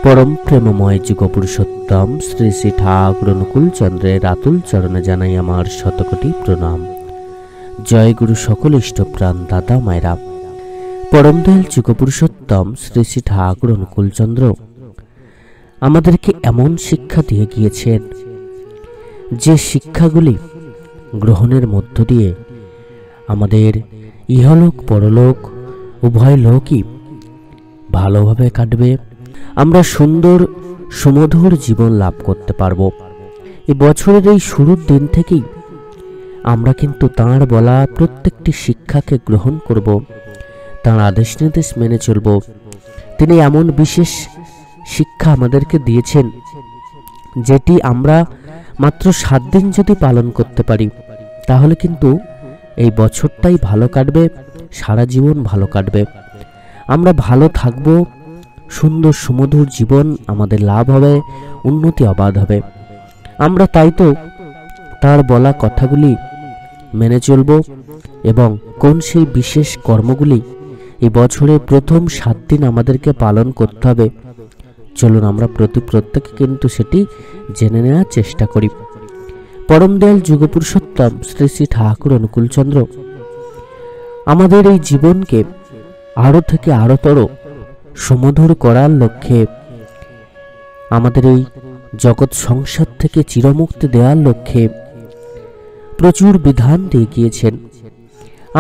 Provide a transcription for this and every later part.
परम प्रेममय যুগপুরুষোত্তম শ্রী শ্রী ঠাকুর অনুকূল চন্দ্রের আতুল চরণে জানাই আমার শতকোটি প্রণাম। জয় গুরু সকল ইষ্টপ্রাণ দাদা মায়েরা। পরম দয়াল যুগপুরুষোত্তম শ্রী শ্রী ঠাকুর অনুকূল চন্দ্র আমাদেরকে এমন শিক্ষা দিয়ে গিয়েছেন, যে শিক্ষাগুলি গ্রহণের মধ্য দিয়ে আমাদের ইহলোক পরলোক উভয় লোকই ভালোভাবে কাটবে, আমরা সুন্দর সুমধুর জীবন লাভ করতে পারব। এই বছরের এই শুরুর দিন থেকেই আমরা কিন্তু তাঁর বলা প্রত্যেকটি শিক্ষাকে গ্রহণ করব, তাঁর আদেশ নির্দেশ মেনে চলব। তিনি এমন বিশেষ শিক্ষা আমাদেরকে দিয়েছেন, যেটি আমরা মাত্র 7 দিন যদি পালন করতে পারি, তাহলে কিন্তু এই বছরটাই ভালো কাটবে, সারা জীবন ভালো কাটবে। আমরা ভালো থাকব, সুন্দর সুমধুর জীবন আমাদের লাভ হবে, উন্নতি অবাধ হবে। আমরা তাই তো তার বলা কথাগুলি মেনে চলব, এবং কোন সেই বিশেষ কর্মগুলি এই বছরের প্রথম 7 দিন আমাদেরকে পালন করতে হবে, চলুন আমরা প্রত্যেকে কিন্তু সেটি জেনে নেওয়ার চেষ্টা করি। পরম দয়াল যুগপুরুষোত্তম শ্রী শ্রী ঠাকুর অনুকূল চন্দ্র আমাদের এই জীবনকে আরো থেকে আরোতর সুমধুর করার লক্ষ্যে, আমাদের এই জগৎ সংসার থেকে চিরমুক্তি দেওয়ার লক্ষ্যে প্রচুর বিধান দিয়ে গিয়েছেন।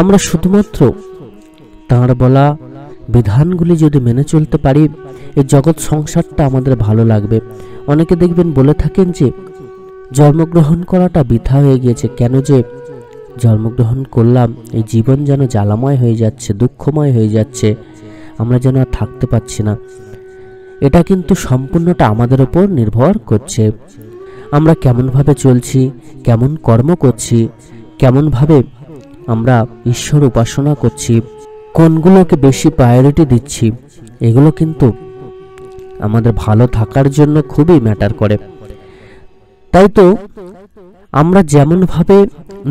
আমরা শুধুমাত্র তাঁর বলা বিধানগুলি যদি মেনে চলতে পারি, এই জগৎ সংসারটা আমাদের ভালো লাগবে। অনেকে দেখবেন বলে থাকেন যে জন্মগ্রহণ করাটা বৃথা হয়ে গিয়েছে, কেন যে জন্মগ্রহণ করলাম, এই জীবন যেন জ্বালাময় হয়ে যাচ্ছে, দুঃখময় হয়ে যাচ্ছে, আমরা যেন আর থাকতে পারছি না। এটা কিন্তু সম্পূর্ণটা আমাদের উপর নির্ভর করছে। আমরা কেমনভাবে চলছি, কেমন কর্ম করছি, কেমনভাবে আমরা ঈশ্বর উপাসনা করছি, কোনগুলোকে বেশি প্রায়োরিটি দিচ্ছি, এগুলো কিন্তু আমাদের ভালো থাকার জন্য খুবই ম্যাটার করে। তাই তো আমরা যেমনভাবে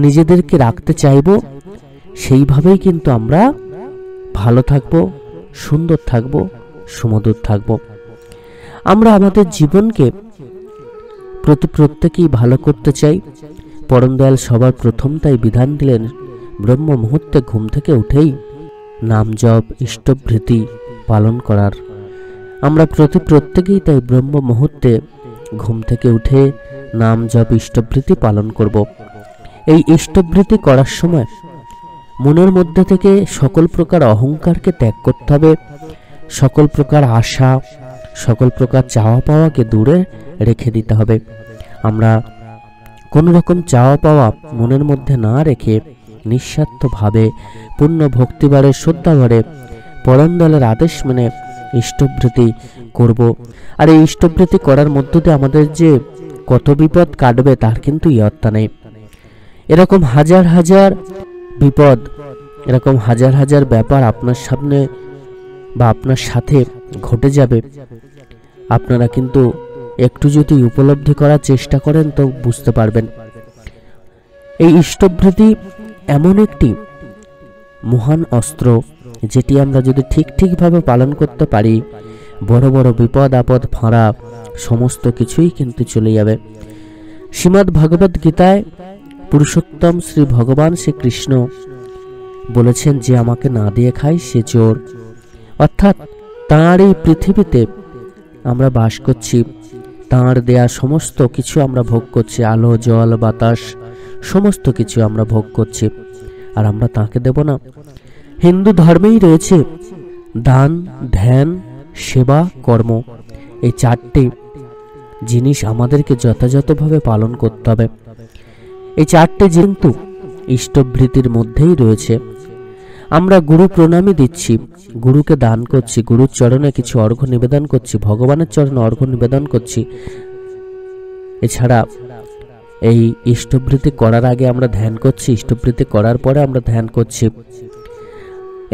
নিজেদেরকে রাখতে চাইব, সেইভাবেই কিন্তু আমরা ভালো থাকব, সুন্দর থাকব, সুমধুর থাকব। আমরা আমাদের জীবনকে প্রত্যেকেই ভালো করতে চাই। পরম দয়াল সবার প্রথম তাই বিধান দিলেন, ব্রহ্ম মুহূর্তে ঘুম থেকে উঠেই নাম জপ ইষ্টভৃতি পালন করার। আমরা প্রত্যেকেই তাই ব্রহ্ম মুহূর্তে ঘুম থেকে উঠে নাম জপ ইষ্টভৃতি পালন করব। এই ইষ্টভৃতি করার সময় মনের মধ্যে থেকে সকল প্রকার অহংকারকে ত্যাগ করতে হবে, সকল প্রকার আশা, সকল প্রকার চাওয়া পাওয়াকে দূরে রেখে দিতে হবে। আমরা কোনো রকম চাওয়া পাওয়া মনের মধ্যে না রেখে নিঃস্বার্থভাবে পূর্ণ ভক্তিবারে শ্রদ্ধাভরে পরম দয়ালের আদেশ মেনে ইষ্টভৃতি করব। আর এই ইষ্টভৃতি করার মধ্য দিয়ে আমাদের যে কত বিপদ কাটবে তার কিন্তু ইয়ত্তা নেই। এরকম হাজার হাজার বিপদ, এরকম হাজার হাজার ব্যাপার আপনার সামনে বা আপনার সাথে ঘটে যাবে। আপনারা কিন্তু একটু যদি উপলব্ধি করার চেষ্টা করেন তো বুঝতে পারবেন। এই ইষ্টভৃতি এমন একটি মহান অস্ত্র, যেটি আমরা যদি ঠিকভাবে পালন করতে পারি, বড় বড় বিপদ আপদ ফাঁড়া সমস্ত কিছুই কিন্তু চলে যাবে। শ্রীমদ্ ভগবদ গীতায় পুরুষোত্তম শ্রী ভগবান শ্রীকৃষ্ণ বলেছেন যে আমাকে না দিয়ে খায় সে চোর। অর্থাৎ তাঁর এই পৃথিবীতে আমরা বাস করছি, তাঁর দেয়া সমস্ত কিছু আমরা ভোগ করছি, আলো জল বাতাস সমস্ত কিছু আমরা ভোগ করছি, আর আমরা তাঁকে দেব না? হিন্দু ধর্মেই রয়েছে দান ধ্যান সেবা কর্ম, এই 4টি জিনিস আমাদেরকে যথাযথভাবে পালন করতে হবে। এই 4টি কিন্তু ইষ্টভৃতির মধ্যেই রয়েছে। আমরা গুরু প্রণামী দিচ্ছি, গুরুকে দান করছি, গুরুর চরণে কিছু অর্ঘ্য নিবেদন করছি, ভগবানের চরণে অর্ঘ্য নিবেদন করছি। এছাড়া এই ইষ্টভৃতি করার আগে আমরা ধ্যান করছি, ইষ্টভৃতি করার পরে আমরা ধ্যান করছি।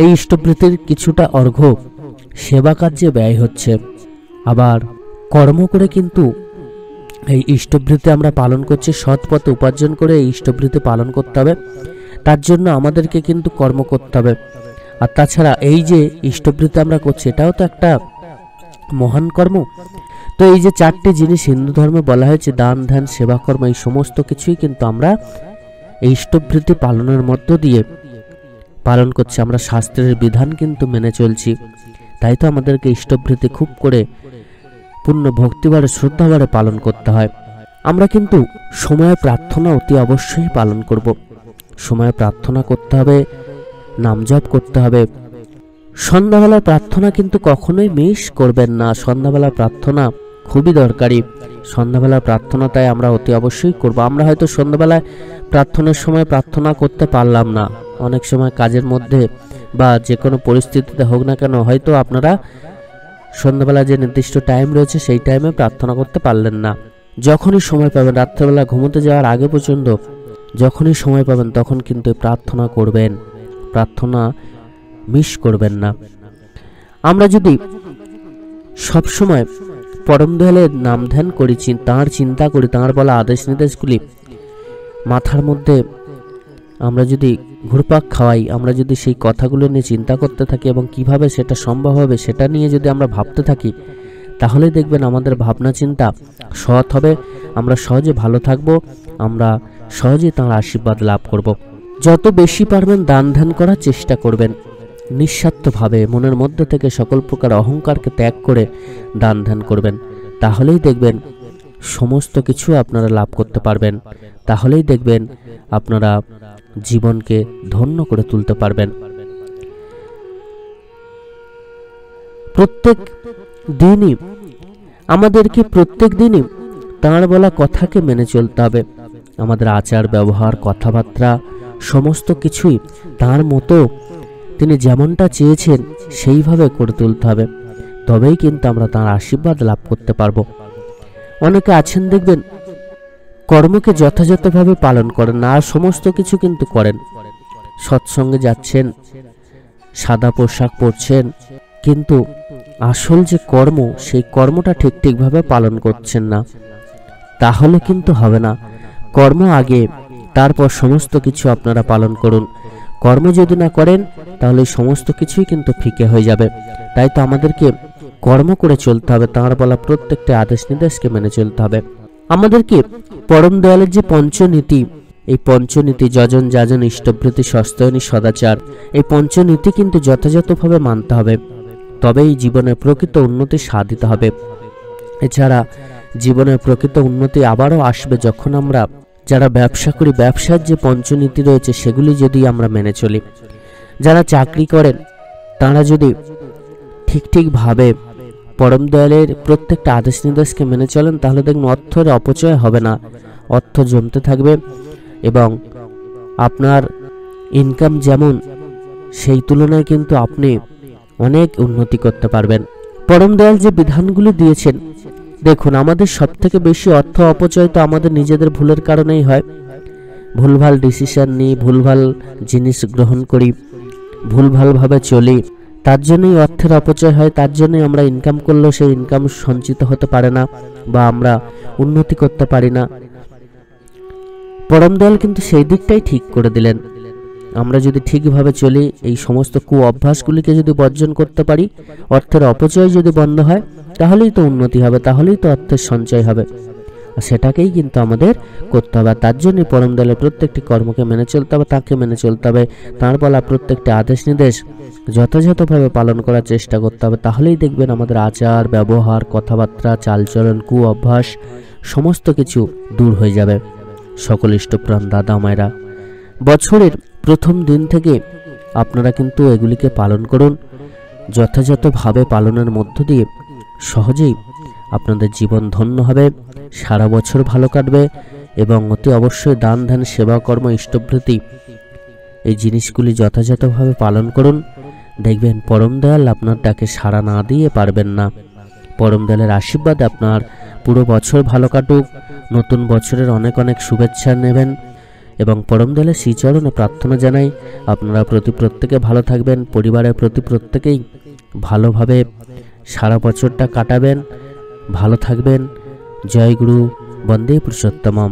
এই ইষ্টভৃতির কিছুটা অর্ঘ্য সেবা কার্যে ব্যয় হচ্ছে, আবার কর্ম করে কিন্তু এই ইষ্টভৃতি আমরা পালন করছি। সৎ পথে উপার্জন করে এই ইষ্টভৃতি পালন করতে হবে, তার জন্য আমাদেরকে কিন্তু কর্ম করতে হবে। আর তাছাড়া এই যে ইষ্টভৃতি আমরা করছি, এটাও তো একটা মহান কর্ম। তো এই যে 4টি জিনিস হিন্দু ধর্মে বলা হয়েছে, দান ধ্যান সেবা কর্ম, এই সমস্ত কিছুই কিন্তু আমরা এই ইষ্টভৃতি পালনের মধ্য দিয়ে পালন করছি। আমরা শাস্ত্রের বিধান কিন্তু মেনে চলছি। তাই তো আমাদেরকে ইষ্টভৃতি খুব করে পূর্ণ ভক্তিবারে শ্রদ্ধাবারে পালন করতে হয়। আমরা কিন্তু সময়ে প্রার্থনা অতি অবশ্যই পালন করব। সময়ে প্রার্থনা করতে হবে, নাম জপ করতে হবে। সন্ধ্যাবেলা প্রার্থনা কিন্তু কখনোই মিস করবেন না। সন্ধ্যাবেলা প্রার্থনা খুবই দরকারি। সন্ধ্যাবেলা প্রার্থনা তাই আমরা অতি অবশ্যই করব। আমরা হয়তো সন্ধ্যাবেলায় প্রার্থনার সময় প্রার্থনা করতে পারলাম না, অনেক সময় কাজের মধ্যে বা যে কোনো পরিস্থিতিতে হোক না কেন, হয়তো আপনারা সন্ধ্যাবেলা যে নির্দিষ্ট টাইম রয়েছে সেই টাইমে প্রার্থনা করতে পারলেন না। যখনই সময় পাবেন, রাত্রেবেলা ঘুমোতে যাওয়ার আগে পর্যন্ত যখনই সময় পাবেন তখন কিন্তু প্রার্থনা করবেন, প্রার্থনা মিস করবেন না। আমরা যদি সবসময় পরম দয়ালের নাম ধ্যান করি, তাঁর চিন্তা করি, তাঁর বলা আদেশ নির্দেশগুলি মাথার মধ্যে আমরা যদি ঘুরপাক খাওয়াই, আমরা যদি সেই কথাগুলো নিয়ে চিন্তা করতে থাকি এবং কিভাবে সেটা সম্ভব হবে সেটা নিয়ে যদি আমরা ভাবতে থাকি, তাহলে দেখবেন আমাদের ভাবনা চিন্তা সৎ হবে, আমরা সহজে ভালো থাকব, আমরা সহজে তাঁর আশীর্বাদ লাভ করব। যত বেশি পারবেন দান ধ্যান করার চেষ্টা করবেন, নিঃস্বার্থভাবে মনের মধ্যে থেকে সকল প্রকার অহংকারকে ত্যাগ করে দান ধ্যান করবেন। তাহলেই দেখবেন সমস্ত কিছু আপনারা লাভ করতে পারবেন। তাহলেই দেখবেন আপনারা জীবনকে ধন্য করে তুলতে পারবেন। প্রত্যেক দিনই আমাদেরকে তাঁর বলা কথাকে মেনে চলতে হবে। আমাদের আচার ব্যবহার কথাবার্তা সমস্ত কিছুই তাঁর মতো তিনি যেমনটা চেয়েছেন সেইভাবে করে তুলতে হবে। তবেই কিন্তু আমরা তাঁর আশীর্বাদ লাভ করতে পারবো। অনেকে আছেন দেখবেন কর্মকে যথাযথভাবে পালন করেন না, আর সমস্ত কিছু কিন্তু করেন, সৎসঙ্গে যাচ্ছেন, সাদা পোশাক পরছেন, কিন্তু আসল যে কর্ম সেই কর্মটা ঠিকভাবে পালন করছেন না। তাহলে কিন্তু হবে না। কর্ম আগে, তারপর সমস্ত কিছু আপনারা পালন করুন। কর্ম যদি না করেন তাহলে সমস্ত কিছুই কিন্তু ফিকে হয়ে যাবে। তাই তো আমাদেরকে কর্ম করে চলতে হবে, তাঁর বলা প্রত্যেকটা আদেশ নির্দেশকে মেনে চলতে হবে। আমাদেরকে পরম দয়ালের যে পঞ্চনীতি, এই পঞ্চনীতি যজন যাজন ইষ্টভৃতি সস্তায়নী সদাচার, এই পঞ্চনীতি কিন্তু যথাযথভাবে মানতে হবে। তবেই জীবনের প্রকৃত উন্নতি সাধিত হবে। এছাড়া জীবনের প্রকৃত উন্নতি আবারও আসবে যখন আমরা যারা ব্যবসা করি, ব্যবসার যে পঞ্চনীতি রয়েছে সেগুলি যদি আমরা মেনে চলি। যারা চাকরি করেন তারা যদি ঠিকভাবে পরম দয়ালের প্রত্যেকটা আদেশ নির্দেশকে মেনে চলেন, তাহলে দেখুন অর্থের অপচয় হবে না, অর্থ জমতে থাকবে এবং আপনার ইনকাম যেমন, সেই তুলনায় কিন্তু আপনি অনেক উন্নতি করতে পারবেন। পরম দয়াল যে বিধানগুলি দিয়েছেন, দেখুন আমাদের সবথেকে বেশি অর্থ অপচয় তো আমাদের নিজেদের ভুলের কারণেই হয়। ভুলভাল ডিসিশন নিই, ভুলভাল জিনিস গ্রহণ করি, ভুলভালভাবে চলি, তার জন্যই অর্থের অপচয় হয়। তার জন্যই আমরা ইনকাম করলেও সেই ইনকাম সঞ্চিত হতে পারে না বা আমরা উন্নতি করতে পারি না। পরম দয়াল কিন্তু সেই দিকটাই ঠিক করে দিলেন। আমরা যদি ঠিকভাবে চলি, এই সমস্ত অভ্যাসগুলিকে যদি বর্জন করতে পারি, অর্থের অপচয় যদি বন্ধ হয়, তাহলেই তো উন্নতি হবে, তাহলেই তো অর্থের সঞ্চয় হবে। আর সেটাকেই কিন্তু আমাদের করতে হবে। তার জন্য পরম দয়ালের প্রত্যেকটি কর্মকে মেনে চলতে হবে, তাকে মেনে চলতে হবে, তাঁর বলা প্রত্যেকটি আদেশ নির্দেশ যথাযথভাবে পালন করার চেষ্টা করতে হবে। তাহলেই দেখবেন আমাদের আচার ব্যবহার কথাবার্তা চালচলন অভ্যাস সমস্ত কিছু দূর হয়ে যাবে। সকল ইষ্টপ্রাণ দাদা মায়েরা, বছরের প্রথম দিন থেকে আপনারা কিন্তু এগুলিকে পালন করুন। যথাযথভাবে পালনের মধ্য দিয়ে সহজেই আপনাদের জীবন ধন্য হবে, সারা বছর ভালো কাটবে এবং অতি অবশ্যই দান ধ্যান সেবা কর্ম ইষ্টভৃতি এই জিনিসগুলি যথাযথভাবে পালন করুন। দেখবেন পরম দয়াল আপনার ডাকে সাড়া না দিয়ে পারবেন না। পরম দয়ালের আশীর্বাদে আপনার পুরো বছর ভালো কাটুক। নতুন বছরের অনেক অনেক শুভেচ্ছা নেবেন এবং পরম দয়ালের শ্রীচরণে প্রার্থনা জানাই আপনারা প্রত্যেকে ভালো থাকবেন, পরিবারের প্রত্যেকেই ভালোভাবে সারা বছরটা কাটাবেন, ভালো থাকবেন। জয় গুরু, বন্দে পুরুষোত্তমম।